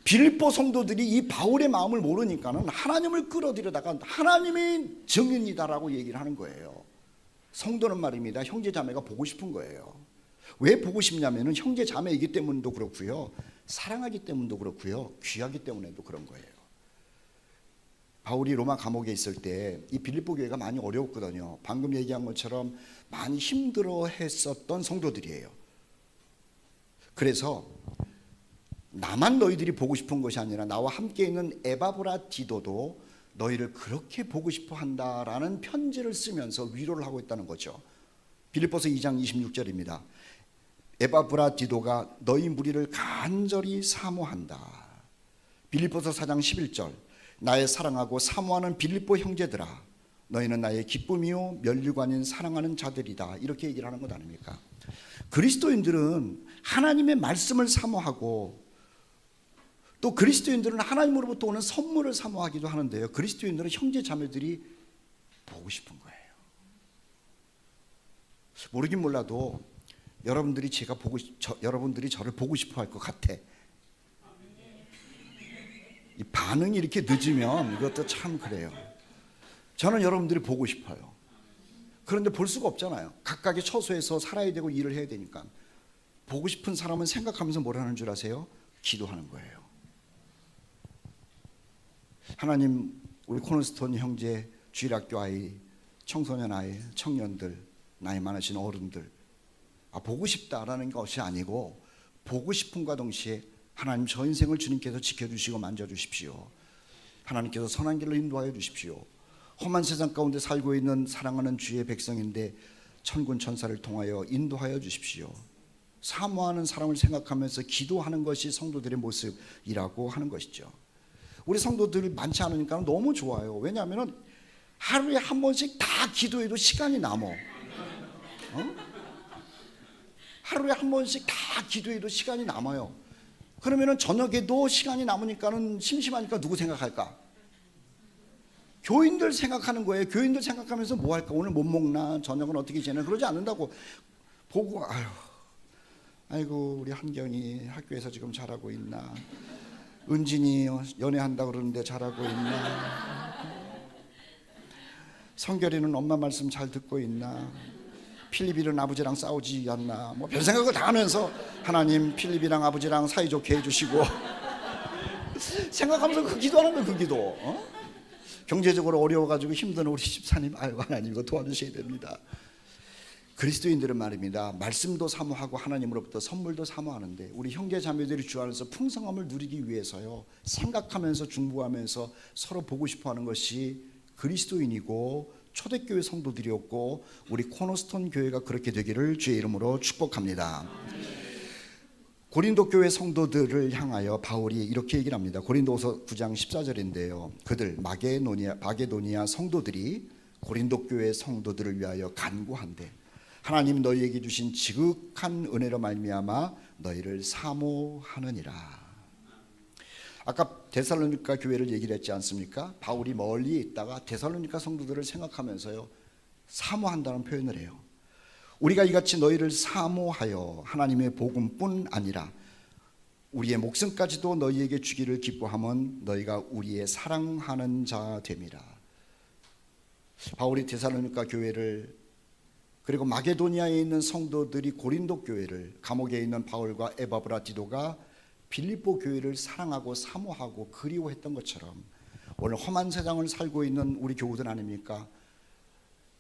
빌립보 성도들이 이 바울의 마음을 모르니까는 하나님을 끌어들여다가 하나님이 증인이다라고 얘기를 하는 거예요. 성도는 말입니다. 형제 자매가 보고 싶은 거예요. 왜 보고 싶냐면은 형제 자매이기 때문도 그렇고요. 사랑하기 때문도 그렇고요. 귀하기 때문에도 그런 거예요. 바울이 로마 감옥에 있을 때 이 빌립보 교회가 많이 어려웠거든요. 방금 얘기한 것처럼 많이 힘들어했었던 성도들이에요. 그래서 나만 너희들이 보고 싶은 것이 아니라 나와 함께 있는 에바브라디도도 너희를 그렇게 보고 싶어 한다라는 편지를 쓰면서 위로를 하고 있다는 거죠. 빌립보서 2장 26절입니다. 에바브라디도가 너희 무리를 간절히 사모한다. 빌립보서 4장 11절. 나의 사랑하고 사모하는 빌립보 형제들아, 너희는 나의 기쁨이요 면류관인 사랑하는 자들이다. 이렇게 얘기를 하는 것 아닙니까? 그리스도인들은 하나님의 말씀을 사모하고 또 그리스도인들은 하나님으로부터 오는 선물을 사모하기도 하는데요. 그리스도인들은 형제 자매들이 보고 싶은 거예요. 모르긴 몰라도 여러분들이 여러분들이 저를 보고 싶어 할 것 같아. 이 반응이 이렇게 늦으면 이것도 참 그래요. 저는 여러분들이 보고 싶어요. 그런데 볼 수가 없잖아요. 각각의 처소에서 살아야 되고 일을 해야 되니까. 보고 싶은 사람은 생각하면서 뭘 하는 줄 아세요? 기도하는 거예요. 하나님, 우리 코너스톤 형제, 주일학교 아이, 청소년 아이, 청년들, 나이 많으신 어른들, 보고 싶다라는 것이 아니고 보고 싶음과 동시에 하나님 저 인생을 주님께서 지켜주시고 만져주십시오. 하나님께서 선한 길로 인도하여 주십시오. 험한 세상 가운데 살고 있는 사랑하는 주의 백성인데 천군 천사를 통하여 인도하여 주십시오. 사모하는 사람을 생각하면서 기도하는 것이 성도들의 모습이라고 하는 것이죠. 우리 성도들 많지 않으니까 너무 좋아요. 왜냐하면 하루에 한 번씩 다 기도해도 시간이 남어. 하루에 한 번씩 다 기도해도 시간이 남아요. 그러면은 저녁에도 시간이 남으니까는 심심하니까 누구 생각할까? 교인들 생각하는 거예요. 교인들 생각하면서 뭐 할까? 오늘 못 먹나? 저녁은 어떻게 지내? 그러지 않는다고. 보고 아이고 우리 한경이 학교에서 지금 잘하고 있나? 은진이 연애한다고 그러는데 잘하고 있나? 성결이는 엄마 말씀 잘 듣고 있나? 필립이는 아버지랑 싸우지 않나? 뭐 별 생각을 다 하면서 하나님 필립이랑 아버지랑 사이좋게 해주시고 생각하면서 그 기도하는 거예요. 그 기도. 경제적으로 어려워가지고 힘든 우리 집사님, 아이고 하나님 이거 도와주셔야 됩니다. 그리스도인들은 말입니다. 말씀도 사모하고 하나님으로부터 선물도 사모하는데 우리 형제 자매들이 주 안에서 풍성함을 누리기 위해서요, 생각하면서 중보하면서 서로 보고 싶어하는 것이 그리스도인이고 초대교회 성도들이었고 우리 코너스톤 교회가 그렇게 되기를 주의 이름으로 축복합니다. 고린도 교회 성도들을 향하여 바울이 이렇게 얘기를 합니다. 고린도서 9장 14절인데요. 그들 마게도니아 성도들이 고린도 교회 성도들을 위하여 간구한대 하나님 너희에게 주신 지극한 은혜로 말미암아 너희를 사모하느니라. 아까 데살로니가 교회를 얘기를 했지 않습니까? 바울이 멀리 있다가 데살로니가 성도들을 생각하면서요 사모한다는 표현을 해요. 우리가 이같이 너희를 사모하여 하나님의 복음뿐 아니라 우리의 목숨까지도 너희에게 주기를 기뻐하면 너희가 우리의 사랑하는 자 됨이라. 바울이 데살로니가 교회를 그리고 마게도니아에 있는 성도들이 고린도 교회를, 감옥에 있는 바울과 에바브라디도가 빌립보 교회를 사랑하고 사모하고 그리워했던 것처럼 오늘 험한 세상을 살고 있는 우리 교우들 아닙니까?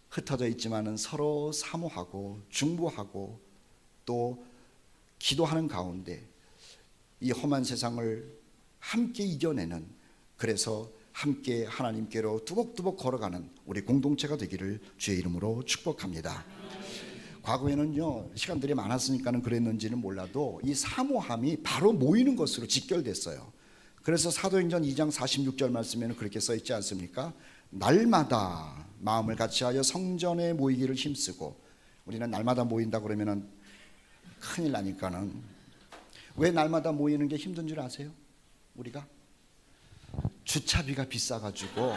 흩어져 있지만은 서로 사모하고 중보하고 또 기도하는 가운데 이 험한 세상을 함께 이겨내는, 그래서 함께 하나님께로 뚜벅뚜벅 걸어가는 우리 공동체가 되기를 주의 이름으로 축복합니다. 과거에는요, 시간들이 많았으니까는 그랬는지는 몰라도 이 사모함이 바로 모이는 것으로 직결됐어요. 그래서 사도행전 2장 46절 말씀에는 그렇게 써 있지 않습니까? 날마다 마음을 같이하여 성전에 모이기를 힘쓰고. 우리는 날마다 모인다 그러면은 큰일 나니까는. 왜 날마다 모이는 게 힘든 줄 아세요? 우리가 주차비가 비싸가지고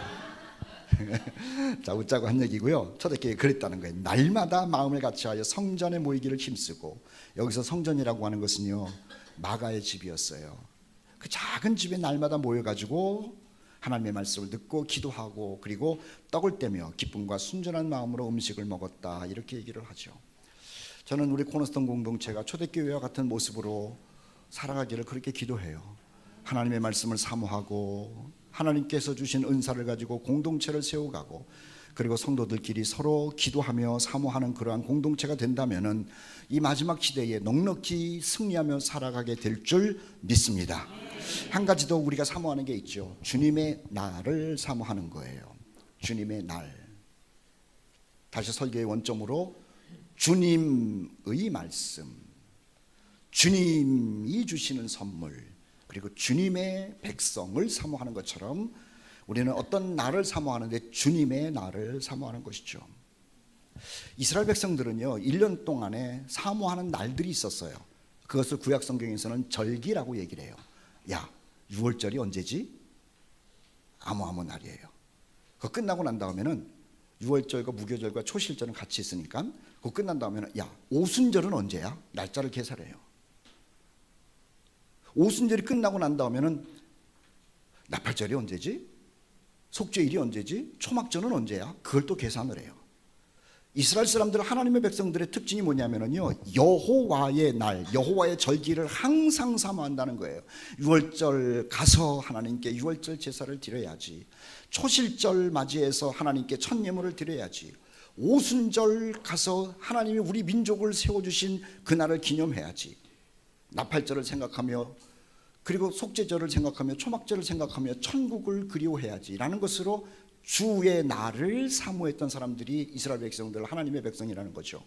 자, 웃자고 한 얘기고요. 초대교회 그랬다는 거예요. 날마다 마음을 같이하여 성전에 모이기를 힘쓰고. 여기서 성전이라고 하는 것은요, 마가의 집이었어요. 그 작은 집에 날마다 모여가지고 하나님의 말씀을 듣고 기도하고, 그리고 떡을 떼며 기쁨과 순전한 마음으로 음식을 먹었다, 이렇게 얘기를 하죠. 저는 우리 코너스톤 공동체가 초대교회와 같은 모습으로 살아가기를 그렇게 기도해요. 하나님의 말씀을 사모하고 하나님께서 주신 은사를 가지고 공동체를 세워가고, 그리고 성도들끼리 서로 기도하며 사모하는 그러한 공동체가 된다면은 이 마지막 시대에 넉넉히 승리하며 살아가게 될 줄 믿습니다. 한 가지 더 우리가 사모하는 게 있죠. 주님의 날을 사모하는 거예요. 주님의 날. 다시 설교의 원점으로 주님의 말씀, 주님이 주시는 선물, 그리고 주님의 백성을 사모하는 것처럼 우리는 어떤 날을 사모하는데 주님의 날을 사모하는 것이죠. 이스라엘 백성들은요, 1년 동안에 사모하는 날들이 있었어요. 그것을 구약 성경에서는 절기라고 얘기를 해요. 야, 6월절이 언제지? 아무 날이에요. 그거 끝나고 난 다음에는 6월절과 무교절과 초실절은 같이 있으니까 그거 끝난 다음에는 야, 오순절은 언제야? 날짜를 계산해요. 오순절이 끝나고 난 다음에는 나팔절이 언제지? 속죄일이 언제지? 초막절은 언제야? 그걸 또 계산을 해요. 이스라엘 사람들, 하나님의 백성들의 특징이 뭐냐면요, 여호와의 날, 여호와의 절기를 항상 사모한다는 거예요. 6월절 가서 하나님께 6월절 제사를 드려야지. 초실절 맞이해서 하나님께 첫 예물을 드려야지. 오순절 가서 하나님이 우리 민족을 세워주신 그날을 기념해야지. 나팔절을 생각하며, 그리고 속죄절을 생각하며, 초막절을 생각하며 천국을 그리워해야지 라는 것으로 주의 날을 사모했던 사람들이 이스라엘 백성들, 하나님의 백성이라는 거죠.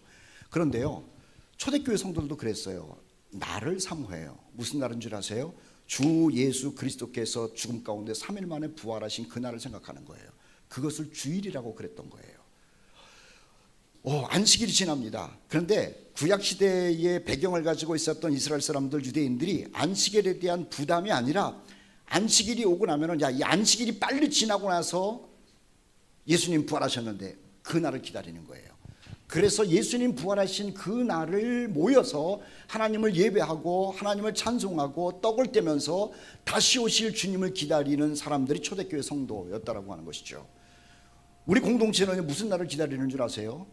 그런데요, 초대교회 성도들도 그랬어요. 날을 사모해요. 무슨 날인 줄 아세요? 주 예수 그리스도께서 죽음 가운데 3일 만에 부활하신 그날을 생각하는 거예요. 그것을 주일이라고 그랬던 거예요. 안식일이 지납니다. 그런데 구약시대의 배경을 가지고 있었던 이스라엘 사람들, 유대인들이 안식일에 대한 부담이 아니라 안식일이 오고 나면은, 야, 이 안식일이 빨리 지나고 나서 예수님 부활하셨는데 그 날을 기다리는 거예요. 그래서 예수님 부활하신 그 날을 모여서 하나님을 예배하고 하나님을 찬송하고 떡을 떼면서 다시 오실 주님을 기다리는 사람들이 초대교회 성도였다라고 하는 것이죠. 우리 공동체는 무슨 날을 기다리는 줄 아세요?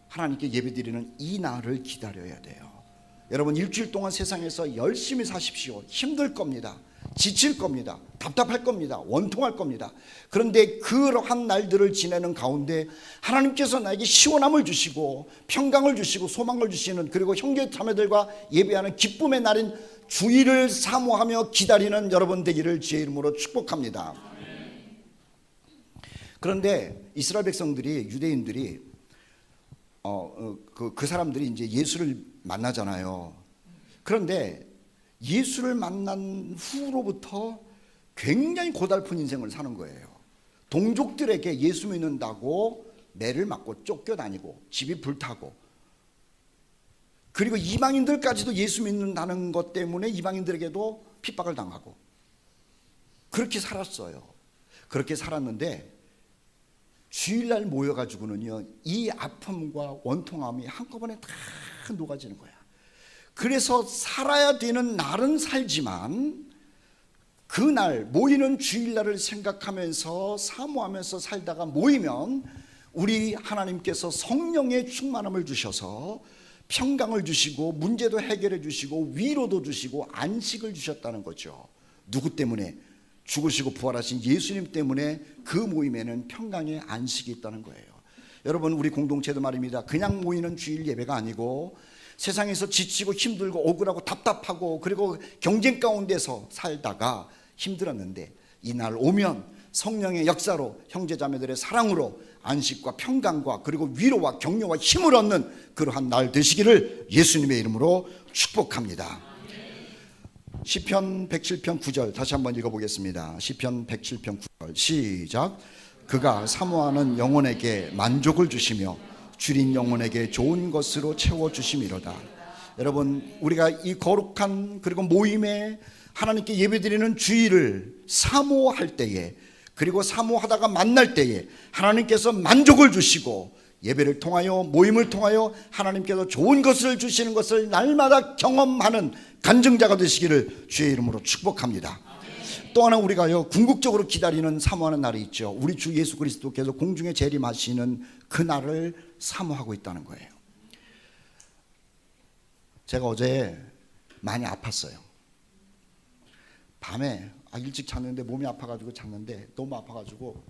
하나님께 예배드리는 이 날을 기다려야 돼요. 여러분, 일주일 동안 세상에서 열심히 사십시오. 힘들 겁니다. 지칠 겁니다. 답답할 겁니다. 원통할 겁니다. 그런데 그러한 날들을 지내는 가운데 하나님께서 나에게 시원함을 주시고 평강을 주시고 소망을 주시는, 그리고 형제 자매들과 예배하는 기쁨의 날인 주일을 사모하며 기다리는 여러분 되기를 주의 이름으로 축복합니다. 그런데 이스라엘 백성들이, 유대인들이 그 사람들이 이제 예수를 만나잖아요. 그런데 예수를 만난 후로부터 굉장히 고달픈 인생을 사는 거예요. 동족들에게 예수 믿는다고 매를 맞고 쫓겨다니고 집이 불타고, 그리고 이방인들까지도 예수 믿는다는 것 때문에 이방인들에게도 핍박을 당하고, 그렇게 살았어요. 그렇게 살았는데 주일날 모여가지고는요, 이 아픔과 원통함이 한꺼번에 다 녹아지는 거야. 그래서 살아야 되는 날은 살지만 그날 모이는 주일날을 생각하면서 사모하면서 살다가 모이면 우리 하나님께서 성령의 충만함을 주셔서 평강을 주시고 문제도 해결해 주시고 위로도 주시고 안식을 주셨다는 거죠. 누구 때문에? 죽으시고 부활하신 예수님 때문에 그 모임에는 평강의 안식이 있다는 거예요. 여러분, 우리 공동체도 말입니다. 그냥 모이는 주일 예배가 아니고 세상에서 지치고 힘들고 억울하고 답답하고 그리고 경쟁 가운데서 살다가 힘들었는데 이날 오면 성령의 역사로 형제자매들의 사랑으로 안식과 평강과 그리고 위로와 격려와 힘을 얻는 그러한 날 되시기를 예수님의 이름으로 축복합니다. 시편 107편 9절 다시 한번 읽어보겠습니다. 시편 107편 9절 시작. 그가 사모하는 영혼에게 만족을 주시며 줄인 영혼에게 좋은 것으로 채워주심이로다. 여러분, 우리가 이 거룩한 그리고 모임에 하나님께 예배드리는 주일을 사모할 때에, 그리고 사모하다가 만날 때에 하나님께서 만족을 주시고 예배를 통하여 모임을 통하여 하나님께서 좋은 것을 주시는 것을 날마다 경험하는 간증자가 되시기를 주의 이름으로 축복합니다. 또 하나 우리가요 궁극적으로 기다리는 사모하는 날이 있죠. 우리 주 예수 그리스도께서 공중에 재림하시는 그 날을 사모하고 있다는 거예요. 제가 어제 많이 아팠어요. 밤에 일찍 잤는데 몸이 아파가지고 잤는데 너무 아파가지고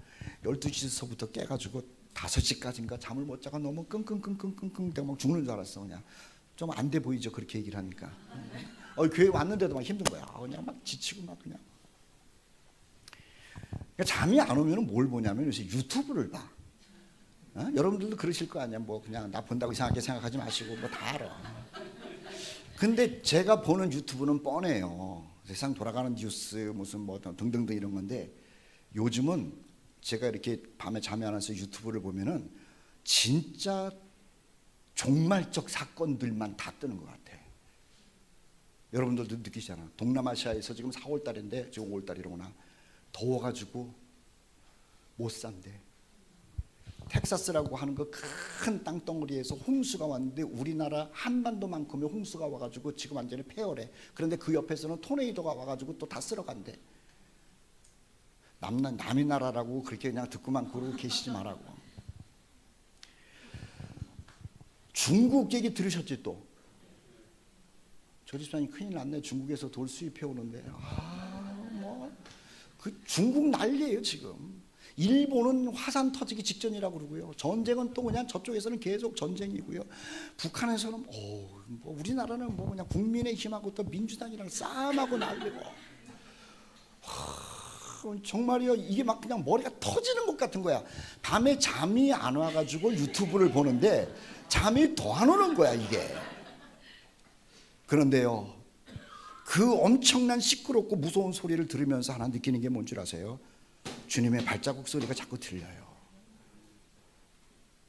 12시서부터 깨가지고 5시까지인가 잠을 못 자가 너무 끙끙끙끙끙끙 내가 막 죽는 줄 알았어. 그냥 좀 안 돼 보이죠, 그렇게 얘기를 하니까. 교회 왔는데도 막 힘든 거야. 그냥 막 지치고 막 그냥. 그러니까 잠이 안 오면 뭘 보냐면 요새 유튜브를 봐. 여러분들도 그러실 거 아니야. 뭐 그냥 나 본다고 이상하게 생각하지 마시고 뭐 다 알아. 근데 제가 보는 유튜브는 뻔해요. 세상 돌아가는 뉴스 무슨 뭐 등등등 이런 건데, 요즘은 제가 이렇게 밤에 잠이 안 와서 유튜브를 보면은 진짜 종말적 사건들만 다 뜨는 것 같아. 여러분들도 느끼시잖아. 동남아시아에서 지금 4월 달인데, 지금 5월 달이로구나. 더워가지고 못 산대. 텍사스라고 하는 그 큰 땅덩어리에서 홍수가 왔는데 우리나라 한반도만큼의 홍수가 와가지고 지금 완전히 폐허래. 그런데 그 옆에서는 토네이도가 와가지고 또 다 쓸어간대. 남의 나라라고 그렇게 그냥 듣고만 그러고 계시지 말라고. 중국 얘기 들으셨지 또? 저 집사님 큰일 났네. 중국에서 돌 수입해 오는데 그 중국 난리예요 지금. 일본은 화산 터지기 직전이라고 그러고요. 전쟁은 또 그냥 저쪽에서는 계속 전쟁이고요. 북한에서는 뭐 우리나라는 뭐 그냥 국민의힘하고 또 민주당이랑 싸움하고 난리고. 정말이요, 이게 막 그냥 머리가 터지는 것 같은 거야. 밤에 잠이 안 와가지고 유튜브를 보는데 잠이 더 안 오는 거야 이게. 그런데요, 그 엄청난 시끄럽고 무서운 소리를 들으면서 하나 느끼는 게 뭔 줄 아세요? 주님의 발자국 소리가 자꾸 들려요.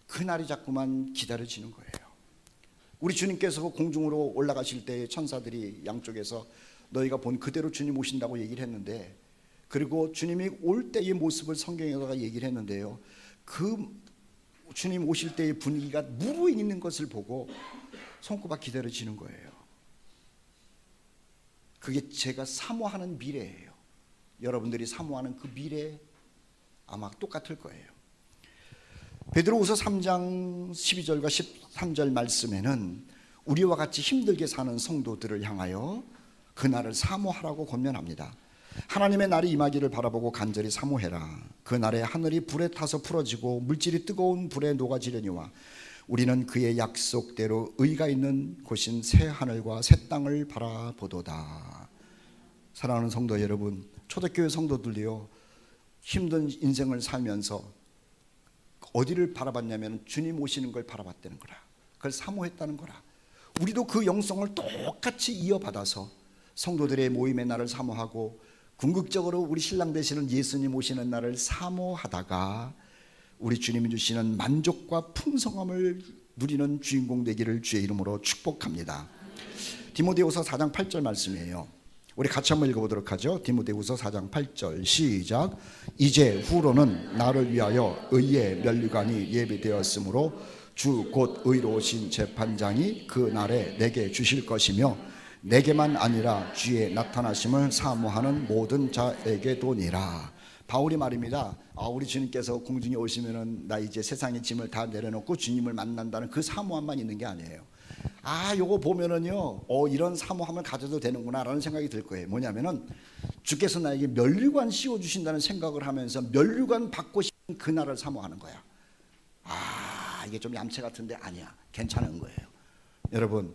그날이 자꾸만 기다려지는 거예요. 우리 주님께서 공중으로 올라가실 때 천사들이 양쪽에서 너희가 본 그대로 주님 오신다고 얘기를 했는데, 그리고 주님이 올 때의 모습을 성경에다가 얘기를 했는데요, 그 주님 오실 때의 분위기가 무르익는 것을 보고 손꼽아 기다려지는 거예요. 그게 제가 사모하는 미래예요. 여러분들이 사모하는 그 미래 아마 똑같을 거예요. 베드로후서 3장 12절과 13절 말씀에는 우리와 같이 힘들게 사는 성도들을 향하여 그날을 사모하라고 권면합니다. 하나님의 날이 임하기를 바라보고 간절히 사모해라. 그 날에 하늘이 불에 타서 풀어지고 물질이 뜨거운 불에 녹아지려니와 우리는 그의 약속대로 의가 있는 곳인 새 하늘과 새 땅을 바라보도다. 사랑하는 성도 여러분, 초대교회 성도들이요, 힘든 인생을 살면서 어디를 바라봤냐면 주님 오시는 걸 바라봤다는 거라. 그걸 사모했다는 거라. 우리도 그 영성을 똑같이 이어받아서 성도들의 모임의 날을 사모하고 궁극적으로 우리 신랑 되시는 예수님 오시는 날을 사모하다가 우리 주님이 주시는 만족과 풍성함을 누리는 주인공 되기를 주의 이름으로 축복합니다. 디모데후서 4장 8절 말씀이에요. 우리 같이 한번 읽어보도록 하죠. 디모데후서 4장 8절 시작. 이제 후로는 나를 위하여 의의 면류관이 예비되었으므로 주 곧 의로우신 재판장이 그 날에 내게 주실 것이며 내게만 아니라 주의 나타나심을 사모하는 모든 자에게도니라. 바울이 말입니다. 우리 주님께서 공중에 오시면은 나 이제 세상의 짐을 다 내려놓고 주님을 만난다는 그 사모함만 있는 게 아니에요. 요거 보면은요, 이런 사모함을 가져도 되는구나 라는 생각이 들 거예요. 뭐냐면은 주께서 나에게 면류관 씌워 주신다는 생각을 하면서 면류관 받고 싶은 그날을 사모하는 거야. 이게 좀 얌체 같은데 아니야, 괜찮은 거예요. 여러분,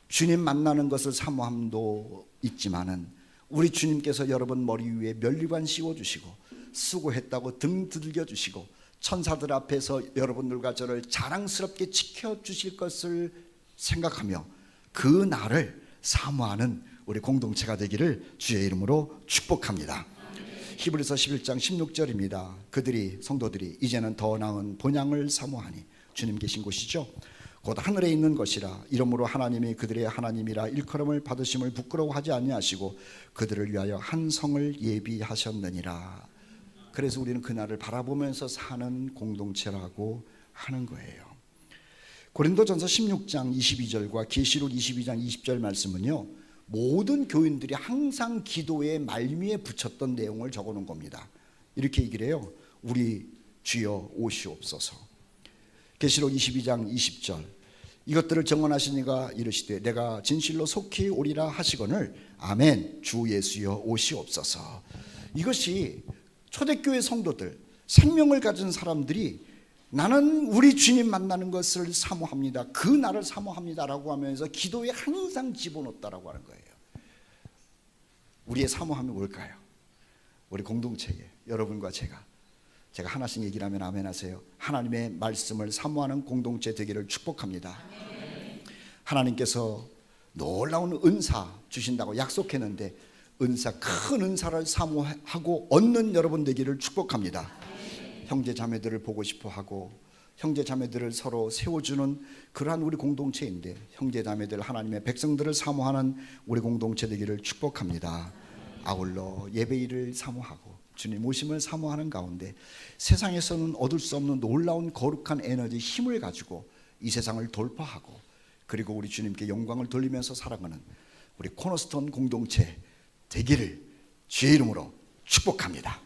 주님 만나는 것을 사모함도 있지만은 우리 주님께서 여러분 머리 위에 면류관 씌워 주시고 수고했다고 등 두들겨 주시고 천사들 앞에서 여러분들과 저를 자랑스럽게 지켜주실 것을 생각하며 그 날을 사모하는 우리 공동체가 되기를 주의 이름으로 축복합니다. 히브리서 11장 16절입니다. 그들이 성도들이 이제는 더 나은 본향을 사모하니, 주님 계신 곳이죠. 곧 하늘에 있는 것이라. 이러므로 하나님이 그들의 하나님이라 일컬음을 받으심을 부끄러워하지 아니하시고 그들을 위하여 한 성을 예비하셨느니라. 그래서 우리는 그날을 바라보면서 사는 공동체라고 하는 거예요. 고린도전서 16장 22절과 계시록 22장 20절 말씀은요, 모든 교인들이 항상 기도의 말미에 붙였던 내용을 적어놓은 겁니다. 이렇게 얘기를 해요. 우리 주여 오시옵소서. 계시록 22장 20절, 이것들을 정언하시니가 이르시되 내가 진실로 속히 오리라 하시거늘 아멘 주 예수여 오시옵소서. 이것이 초대교회 성도들, 생명을 가진 사람들이 나는 우리 주님 만나는 것을 사모합니다, 그 날을 사모합니다라고 하면서 기도에 항상 집어넣었다라고 하는 거예요. 우리의 사모함이 뭘까요? 우리 공동체에 여러분과 제가 하나씩 얘기를 하면 아멘 하세요. 하나님의 말씀을 사모하는 공동체 되기를 축복합니다. 하나님께서 놀라운 은사 주신다고 약속했는데 큰 은사를 사모하고 얻는 여러분 되기를 축복합니다. 형제 자매들을 보고 싶어 하고 형제 자매들을 서로 세워주는 그러한 우리 공동체인데, 형제 자매들 하나님의 백성들을 사모하는 우리 공동체 되기를 축복합니다. 아울러 예배일을 사모하고 주님 오심을 사모하는 가운데 세상에서는 얻을 수 없는 놀라운 거룩한 에너지, 힘을 가지고 이 세상을 돌파하고 그리고 우리 주님께 영광을 돌리면서 살아가는 우리 코너스톤 공동체 되기를 주의 이름으로 축복합니다.